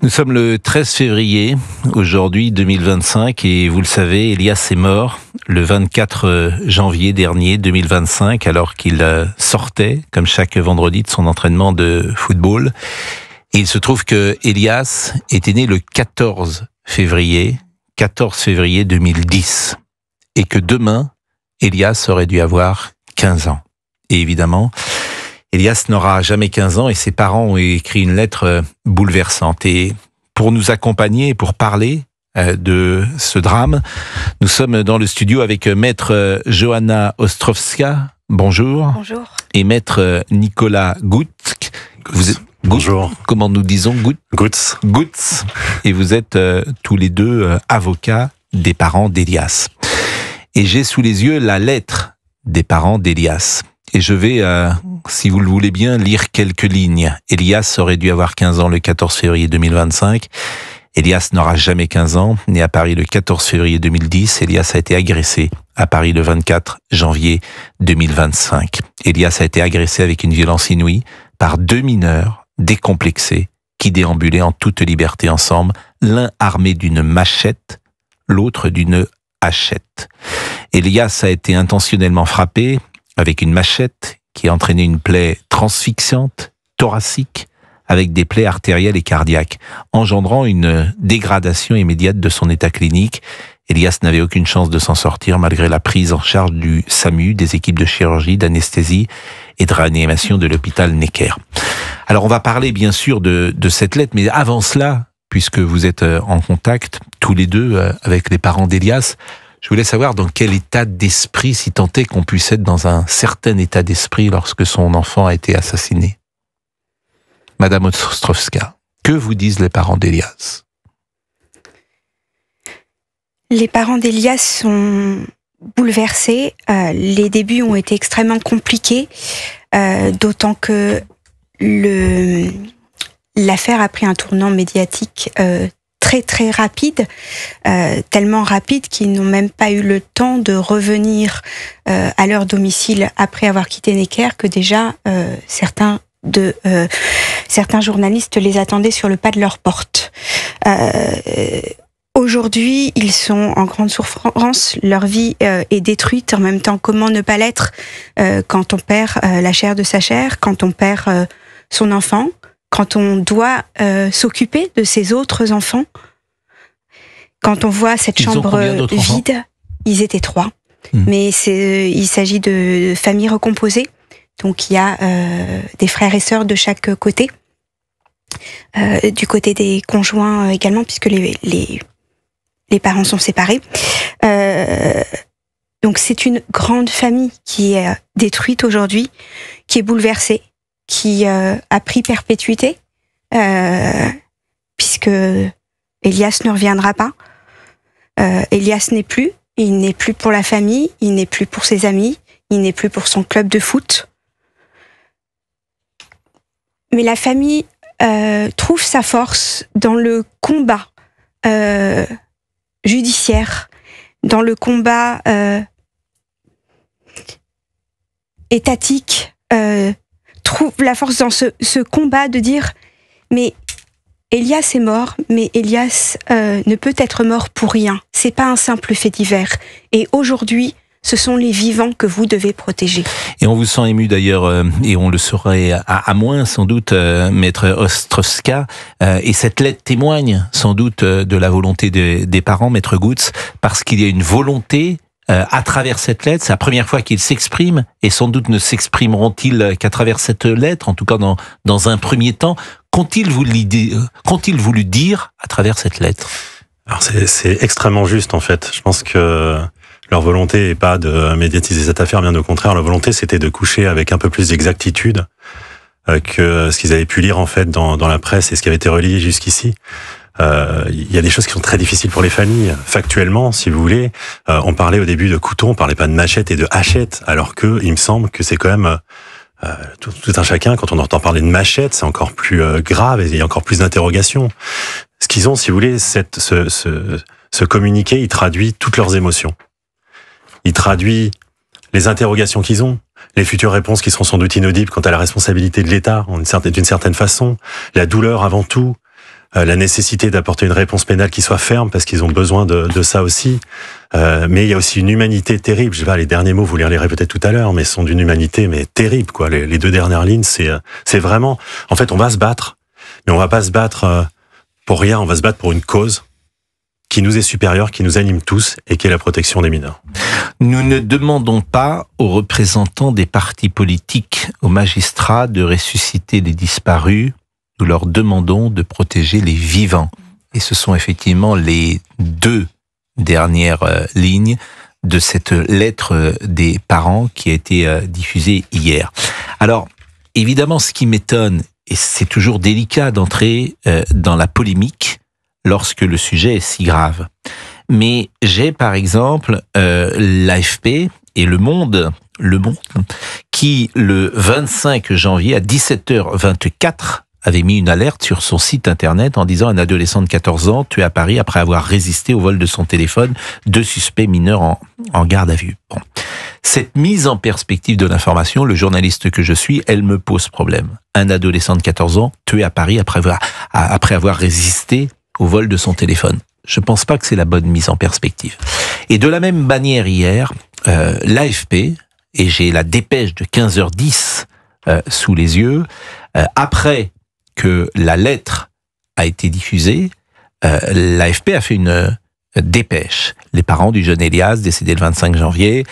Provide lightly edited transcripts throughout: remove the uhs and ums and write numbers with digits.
Nous sommes le 13 février, aujourd'hui 2025, et vous le savez, Elias est mort le 24 janvier dernier 2025, alors qu'il sortait, comme chaque vendredi, de son entraînement de football. Et il se trouve que Elias était né le 14 février 2010, et que demain, Elias aurait dû avoir 15 ans. Et évidemment, Elias n'aura jamais 15 ans et ses parents ont écrit une lettre bouleversante. Et pour nous accompagner, pour parler de ce drame, nous sommes dans le studio avec maître Johanna Ostrowska. Bonjour. Bonjour. Et maître Nicolas Gutz. Vous êtes Bonjour. Comment nous disons Gutz. Gutz. Et vous êtes tous les deux avocats des parents d'Elias. Et j'ai sous les yeux la lettre des parents d'Elias. Et je vais, si vous le voulez bien, lire quelques lignes. Elias aurait dû avoir 15 ans le 14 février 2025. Elias n'aura jamais 15 ans. Né à Paris le 14 février 2010, Elias a été agressé à Paris le 24 janvier 2025. Elias a été agressé avec une violence inouïe par deux mineurs décomplexés qui déambulaient en toute liberté ensemble, l'un armé d'une machette, l'autre d'une hachette. Elias a été intentionnellement frappé avec une machette qui a entraîné une plaie transfixiante, thoracique, avec des plaies artérielles et cardiaques, engendrant une dégradation immédiate de son état clinique. Elias n'avait aucune chance de s'en sortir malgré la prise en charge du SAMU, des équipes de chirurgie, d'anesthésie et de réanimation de l'hôpital Necker. Alors on va parler bien sûr de cette lettre, mais avant cela, puisque vous êtes en contact tous les deux avec les parents d'Elias, je voulais savoir dans quel état d'esprit, si tant est qu'on puisse être dans un certain état d'esprit lorsque son enfant a été assassiné. Madame Ostrowska, que vous disent les parents d'Elias ? Les parents d'Elias sont bouleversés. Les débuts ont été extrêmement compliqués, d'autant que l'affaire a pris un tournant médiatique très très rapide, tellement rapide qu'ils n'ont même pas eu le temps de revenir à leur domicile après avoir quitté Necker, que déjà certains journalistes les attendaient sur le pas de leur porte. Aujourd'hui, ils sont en grande souffrance, leur vie est détruite. En même temps, comment ne pas l'être quand on perd la chair de sa chair, quand on perd son enfant, quand on doit s'occuper de ses autres enfants. Quand on voit cette chambre vide, ils étaient 3. Mais il s'agit de familles recomposées. Donc il y a des frères et sœurs de chaque côté. Du côté des conjoints également, puisque les parents sont séparés. Donc c'est une grande famille qui est détruite aujourd'hui, qui est bouleversée, qui a pris perpétuité, puisque Elias ne reviendra pas. Elias n'est plus, il n'est plus pour la famille, il n'est plus pour ses amis, il n'est plus pour son club de foot. Mais la famille trouve sa force dans le combat judiciaire, dans le combat étatique, trouve la force dans ce combat de dire mais Elias est mort, mais Elias ne peut être mort pour rien. C'est pas un simple fait divers. Et aujourd'hui, ce sont les vivants que vous devez protéger. Et on vous sent ému d'ailleurs, et on le saurait à moins sans doute, maître Ostrowska. Et cette lettre témoigne sans doute de la volonté des parents, maître Gutz, parce qu'il y a une volonté à travers cette lettre. C'est la première fois qu'ils s'expriment, et sans doute ne s'exprimeront-ils qu'à travers cette lettre, en tout cas dans un premier temps. Qu'ont-ils voulu dire à travers cette lettre ? Alors c'est extrêmement juste en fait. Je pense que leur volonté n'est pas de médiatiser cette affaire, bien au contraire. Leur volonté, c'était de coucher avec un peu plus d'exactitude que ce qu'ils avaient pu lire en fait dans la presse et ce qui avait été relayé jusqu'ici. Il y a des choses qui sont très difficiles pour les familles, factuellement, si vous voulez. On parlait au début de couteau, on parlait pas de machette et de hachette, alors que il me semble que c'est quand même tout un chacun. Quand on entend parler de machette, c'est encore plus grave et il y a encore plus d'interrogations. Ce qu'ils ont, si vous voulez, ce communiqué, il traduit toutes leurs émotions. Il traduit les interrogations qu'ils ont, les futures réponses qui seront sans doute inaudibles quant à la responsabilité de l'État, d'une certaine façon, la douleur avant tout, la nécessité d'apporter une réponse pénale qui soit ferme, parce qu'ils ont besoin de ça aussi. Mais il y a aussi une humanité terrible. Je sais pas, les derniers mots, vous les relirez peut-être tout à l'heure, mais sont d'une humanité mais terrible, quoi. Les 2 dernières lignes, c'est vraiment... En fait, on va se battre, mais on va pas se battre pour rien, on va se battre pour une cause qui nous est supérieure, qui nous anime tous, et qui est la protection des mineurs. Nous ne demandons pas aux représentants des partis politiques, aux magistrats de ressusciter les disparus. Nous leur demandons de protéger les vivants. Et ce sont effectivement les 2 dernières lignes de cette lettre des parents qui a été diffusée hier. Alors, évidemment, ce qui m'étonne, et c'est toujours délicat d'entrer dans la polémique lorsque le sujet est si grave. Mais j'ai par exemple l'AFP et Le Monde, qui le 25 janvier à 17h24 avait mis une alerte sur son site internet en disant un adolescent de 14 ans tué à Paris après avoir résisté au vol de son téléphone, 2 suspects mineurs en garde à vue. Bon. Cette mise en perspective de l'information, le journaliste que je suis, elle me pose problème. Un adolescent de 14 ans tué à Paris après avoir résisté au vol de son téléphone. Je pense pas que c'est la bonne mise en perspective. Et de la même manière hier, l'AFP, et j'ai la dépêche de 15h10 sous les yeux, après que la lettre a été diffusée, l'AFP a fait une dépêche. Les parents du jeune Elias, décédé le 25 janvier,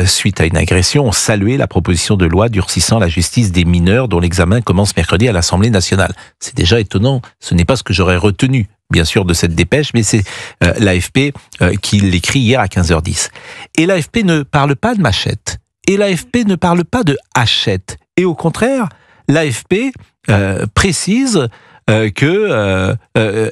suite à une agression, ont salué la proposition de loi durcissant la justice des mineurs dont l'examen commence mercredi à l'Assemblée nationale. C'est déjà étonnant, ce n'est pas ce que j'aurais retenu, bien sûr, de cette dépêche, mais c'est l'AFP qui l'écrit hier à 15h10. Et l'AFP ne parle pas de machette, et l'AFP ne parle pas de hachette, et au contraire, l'AFP précise que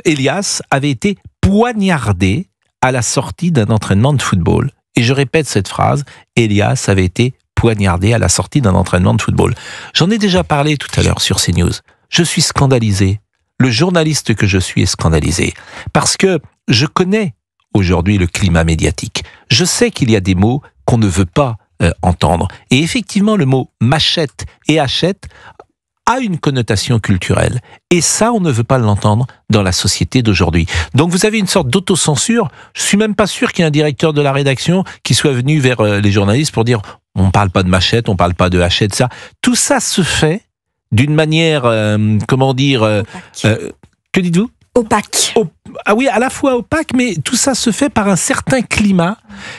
Elias avait été poignardé à la sortie d'un entraînement de football. Et je répète cette phrase, Elias avait été poignardé à la sortie d'un entraînement de football. J'en ai déjà parlé tout à l'heure sur CNews. Je suis scandalisé. Le journaliste que je suis est scandalisé. Parce que je connais aujourd'hui le climat médiatique. Je sais qu'il y a des mots qu'on ne veut pas entendre. Et effectivement, le mot machette et hachette a une connotation culturelle. Et ça, on ne veut pas l'entendre dans la société d'aujourd'hui. Donc vous avez une sorte d'autocensure. Je suis même pas sûr qu'il y ait un directeur de la rédaction qui soit venu vers les journalistes pour dire on parle pas de machette, on parle pas de hachette, ça. Tout ça se fait d'une manière, que dites-vous ? Opaque. Ah oui, à la fois opaque, mais tout ça se fait par un certain climat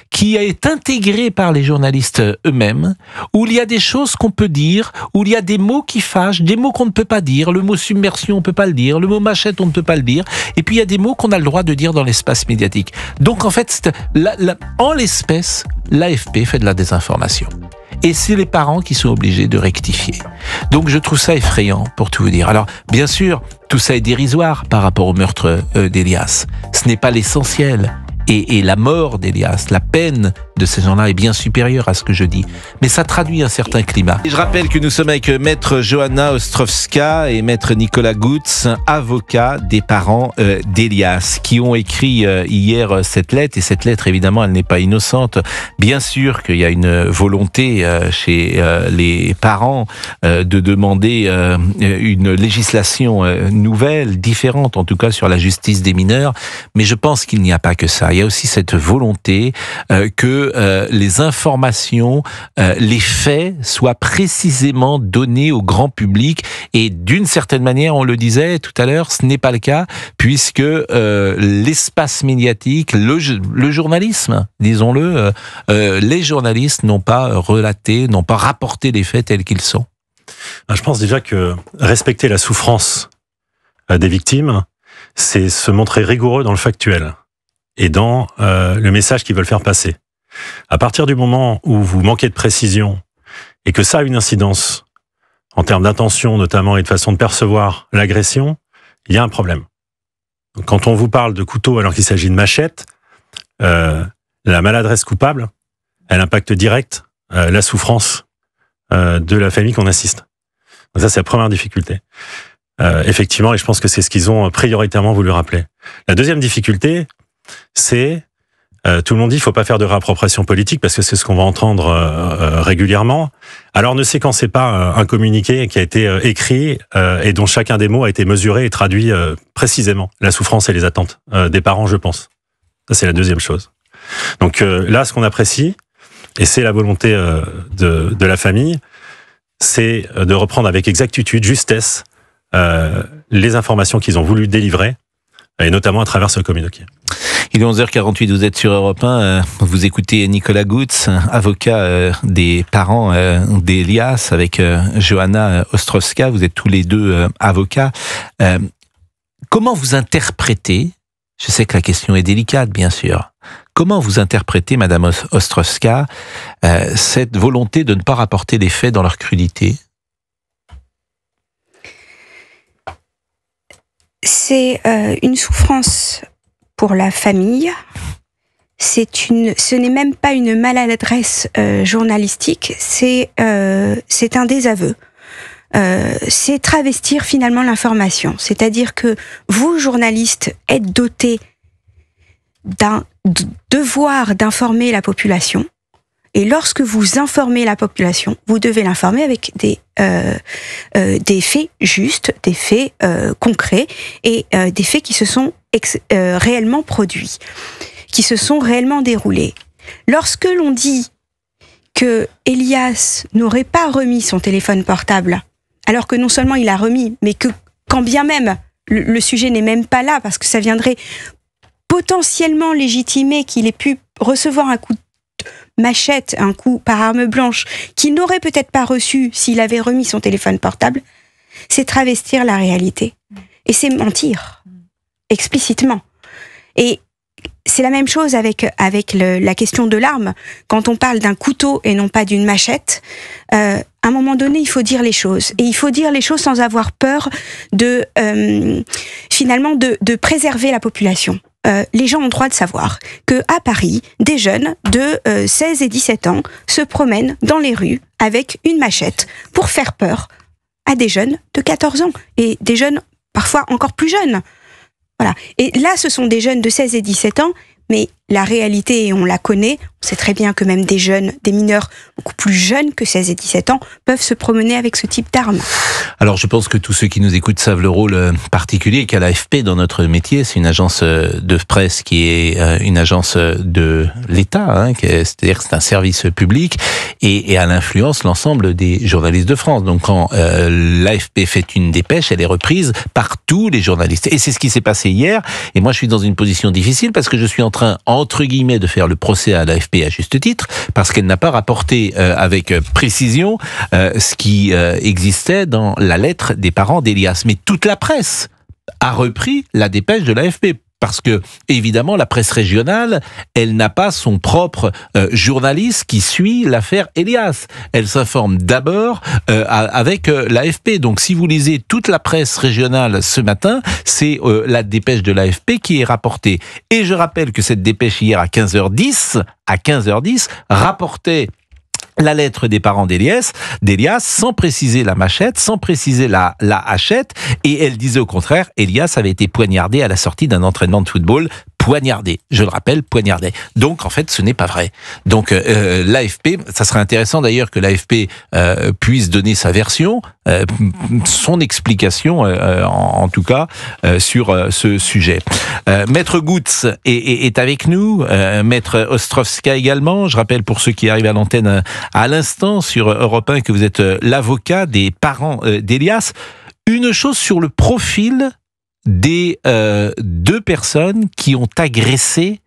qui est intégré par les journalistes eux-mêmes, où il y a des choses qu'on peut dire, où il y a des mots qui fâchent, des mots qu'on ne peut pas dire. Le mot submersion, on ne peut pas le dire. Le mot machette, on ne peut pas le dire. Et puis il y a des mots qu'on a le droit de dire dans l'espace médiatique. Donc en fait, en l'espèce, l'AFP fait de la désinformation. Et c'est les parents qui sont obligés de rectifier. Donc je trouve ça effrayant, pour tout vous dire. Alors, bien sûr, tout ça est dérisoire par rapport au meurtre d'Elias. Ce n'est pas l'essentiel. Et la mort d'Elias, la peine de ces gens-là est bien supérieure à ce que je dis. Mais ça traduit un certain climat. Et je rappelle que nous sommes avec maître Johanna Ostrowska et maître Nicolas Goutz, avocats des parents d'Elias, qui ont écrit hier cette lettre. Et cette lettre, évidemment, elle n'est pas innocente. Bien sûr qu'il y a une volonté chez les parents de demander une législation nouvelle, différente en tout cas sur la justice des mineurs. Mais je pense qu'il n'y a pas que ça. Il y a aussi cette volonté que les informations, les faits soient précisément donnés au grand public. Et d'une certaine manière, on le disait tout à l'heure, ce n'est pas le cas, puisque l'espace médiatique, le journalisme, disons-le, les journalistes n'ont pas relaté, n'ont pas rapporté les faits tels qu'ils sont. Je pense déjà que respecter la souffrance des victimes, c'est se montrer rigoureux dans le factuel et dans le message qu'ils veulent faire passer. À partir du moment où vous manquez de précision et que ça a une incidence en termes d'intention notamment et de façon de percevoir l'agression, il y a un problème. Donc, quand on vous parle de couteau alors qu'il s'agit de machette, la maladresse coupable, elle impacte direct la souffrance de la famille qu'on assiste. Donc ça, c'est la première difficulté. Effectivement, et je pense que c'est ce qu'ils ont prioritairement voulu rappeler. La deuxième difficulté, c'est Tout le monde dit qu'il faut pas faire de réappropriation politique parce que c'est ce qu'on va entendre régulièrement. Alors ne séquencez pas un communiqué qui a été écrit et dont chacun des mots a été mesuré et traduit précisément la souffrance et les attentes des parents, je pense. Ça, c'est la deuxième chose. Donc là, ce qu'on apprécie, et c'est la volonté de la famille, c'est de reprendre avec exactitude, justesse, les informations qu'ils ont voulu délivrer, et notamment à travers ce communiqué. Il est 11h48, vous êtes sur Europe 1, vous écoutez Nicolas Goutz, avocat des parents d'Elias, avec Johanna Ostrowska, vous êtes tous les deux avocats. Comment vous interprétez, je sais que la question est délicate bien sûr, comment vous interprétez, Madame Ostrowska, cette volonté de ne pas rapporter les faits dans leur crudité ? C'est une souffrance pour la famille. Ce n'est même pas une maladresse journalistique, c'est un désaveu. C'est travestir finalement l'information. C'est-à-dire que vous, journalistes, êtes dotés d'un devoir d'informer la population. Et lorsque vous informez la population, vous devez l'informer avec des faits justes, des faits concrets et des faits qui se sont réellement produits, qui se sont réellement déroulés. Lorsque l'on dit que Elias n'aurait pas remis son téléphone portable, alors que non seulement il l'a remis, mais que quand bien même le sujet n'est même pas là, parce que ça viendrait potentiellement légitimer qu'il ait pu recevoir un coup de machette, un coup par arme blanche, qu'il n'aurait peut-être pas reçu s'il avait remis son téléphone portable, c'est travestir la réalité. Et c'est mentir, explicitement. Et c'est la même chose avec la question de l'arme. Quand on parle d'un couteau et non pas d'une machette, à un moment donné, il faut dire les choses. Et il faut dire les choses sans avoir peur finalement de préserver la population. Les gens ont droit de savoir que à Paris, des jeunes de 16 et 17 ans se promènent dans les rues avec une machette pour faire peur à des jeunes de 14 ans et des jeunes parfois encore plus jeunes. Voilà. Et là, ce sont des jeunes de 16 et 17 ans, mais la réalité, on la connaît, on sait très bien que même des jeunes, des mineurs beaucoup plus jeunes que 16 et 17 ans peuvent se promener avec ce type d'armes. Alors je pense que tous ceux qui nous écoutent savent le rôle particulier qu'a l'AFP dans notre métier. C'est une agence de presse qui est une agence de l'État, hein, c'est-à-dire que c'est un service public et à l'influence l'ensemble des journalistes de France. Donc quand l'AFP fait une dépêche, elle est reprise par tous les journalistes. Et c'est ce qui s'est passé hier. Et moi je suis dans une position difficile parce que je suis en train, entre guillemets, de faire le procès à l'AFP à juste titre, parce qu'elle n'a pas rapporté avec précision ce qui existait dans la lettre des parents d'Elias. Mais toute la presse a repris la dépêche de l'AFP. Parce que, évidemment, la presse régionale, elle n'a pas son propre journaliste qui suit l'affaire Elias. Elle s'informe d'abord avec l'AFP. Donc, si vous lisez toute la presse régionale ce matin, c'est la dépêche de l'AFP qui est rapportée. Et je rappelle que cette dépêche hier à 15h10, rapportait la lettre des parents d'Elias, sans préciser la machette, sans préciser la hachette, et elle disait au contraire, Elias avait été poignardé à la sortie d'un entraînement de football, poignardé, je le rappelle, poignardé. Donc en fait, ce n'est pas vrai. Donc l'AFP, ça serait intéressant d'ailleurs que l'AFP puisse donner sa version, son explication, en tout cas, sur ce sujet. Maître Goutz est avec nous, Maître Ostrowska également. Je rappelle pour ceux qui arrivent à l'antenne à l'instant sur Europe 1 que vous êtes l'avocat des parents d'Elias. Une chose sur le profil des deux personnes qui ont agressé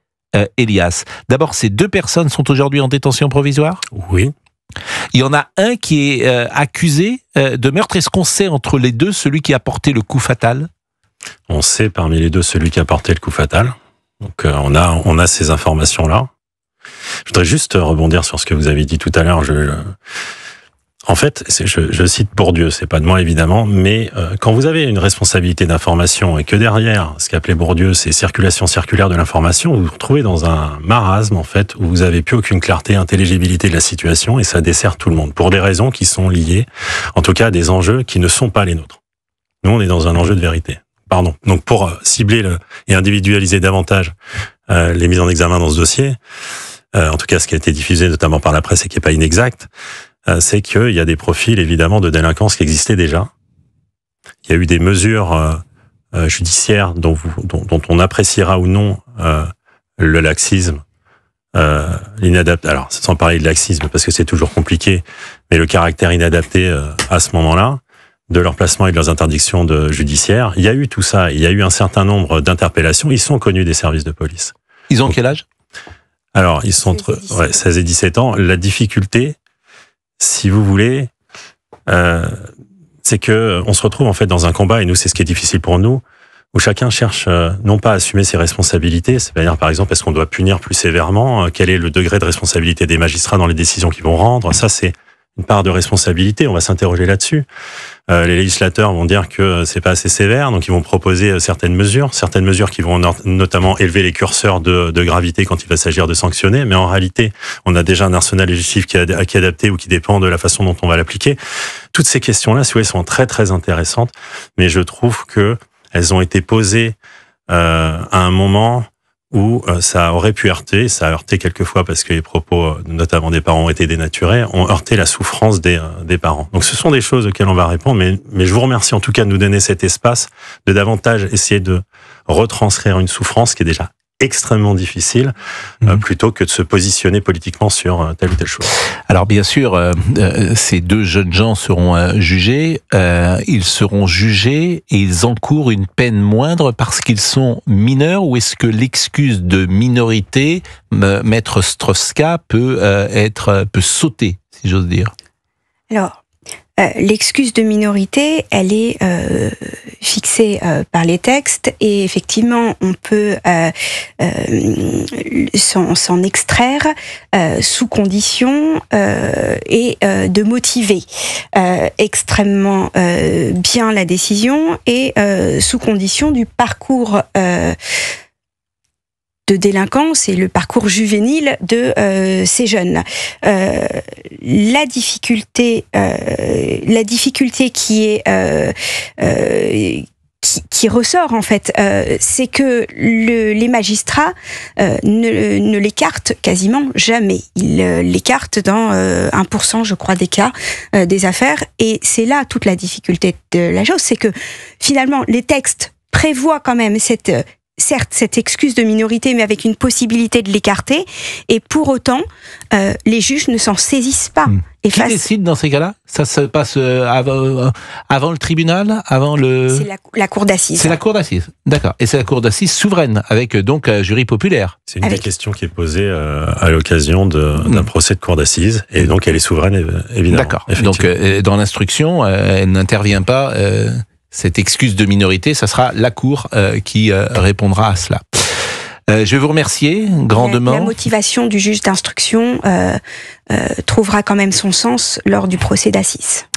Elias. D'abord, ces deux personnes sont aujourd'hui en détention provisoire ? Oui. Il y en a un qui est accusé de meurtre. Est-ce qu'on sait entre les deux celui qui a porté le coup fatal ? On sait parmi les deux celui qui a porté le coup fatal. Donc on a ces informations-là. Je voudrais juste rebondir sur ce que vous avez dit tout à l'heure. En fait, je cite Bourdieu, c'est pas de moi évidemment, mais quand vous avez une responsabilité d'information et que derrière, ce qu'appelait Bourdieu, c'est circulation circulaire de l'information, vous vous retrouvez dans un marasme en fait où vous avez plus aucune clarté, intelligibilité de la situation et ça dessert tout le monde pour des raisons qui sont liées, en tout cas, à des enjeux qui ne sont pas les nôtres. Nous, on est dans un enjeu de vérité. Pardon. Donc pour cibler et individualiser davantage les mises en examen dans ce dossier, en tout cas ce qui a été diffusé notamment par la presse et qui n'est pas inexact, c'est qu'il y a des profils évidemment de délinquance qui existaient déjà. Il y a eu des mesures judiciaires dont on appréciera ou non le laxisme, l'inadaptation. Alors sans parler de laxisme parce que c'est toujours compliqué, mais le caractère inadapté à ce moment-là de leur placement et de leurs interdictions judiciaires. Il y a eu tout ça. Il y a eu un certain nombre d'interpellations. Ils sont connus des services de police. Ils ont quel âge? Alors, ils sont entre 16 et 17 ans. La difficulté, si vous voulez, c'est que on se retrouve en fait dans un combat, et nous, c'est ce qui est difficile pour nous, où chacun cherche non pas à assumer ses responsabilités, c'est-à-dire par exemple, est-ce qu'on doit punir plus sévèrement, quel est le degré de responsabilité des magistrats dans les décisions qu'ils vont rendre, ça c'est une part de responsabilité, on va s'interroger là-dessus. Les législateurs vont dire que c'est pas assez sévère, donc ils vont proposer certaines mesures qui vont notamment élever les curseurs de gravité quand il va s'agir de sanctionner, mais en réalité, on a déjà un arsenal législatif qui est adapté ou qui dépend de la façon dont on va l'appliquer. Toutes ces questions-là, si vous voulez, sont très très intéressantes, mais je trouve que elles ont été posées à un moment où ça aurait pu heurter, ça a heurté quelquefois parce que les propos, notamment des parents, ont été dénaturés, ont heurté la souffrance des parents. Donc ce sont des choses auxquelles on va répondre, mais je vous remercie en tout cas de nous donner cet espace, de davantage essayer de retranscrire une souffrance qui est déjà extrêmement difficile, plutôt que de se positionner politiquement sur telle ou telle chose. Alors bien sûr, ces deux jeunes gens seront jugés. Ils seront jugés et ils encourent une peine moindre parce qu'ils sont mineurs, ou est-ce que l'excuse de minorité, Maître Strauss-Kahn, peut sauter, si j'ose dire? Alors, l'excuse de minorité, elle est fixée par les textes, et effectivement, on peut s'en extraire sous condition et de motiver extrêmement bien la décision, et sous condition du parcours de délinquance et le parcours juvénile de ces jeunes. La difficulté qui est qui ressort en fait, c'est que les magistrats ne l'écartent quasiment jamais. Ils l'écartent dans 1%, je crois, des cas des affaires, et c'est là toute la difficulté de la chose, c'est que finalement les textes prévoient quand même certes, cette excuse de minorité, mais avec une possibilité de l'écarter, et pour autant, les juges ne s'en saisissent pas. Qui décide dans ces cas-là? Ça se passe avant le tribunal, avant le... C'est la cour d'assises. C'est la cour d'assises, d'accord. Et c'est la cour d'assises souveraine, avec donc un jury populaire. C'est une des questions qui est posée à l'occasion d'un procès de cour d'assises, et donc elle est souveraine, évidemment. D'accord. Donc dans l'instruction, elle n'intervient pas... Cette excuse de minorité, ça sera la Cour qui répondra à cela. Je vais vous remercier grandement. La motivation du juge d'instruction trouvera quand même son sens lors du procès d'assises.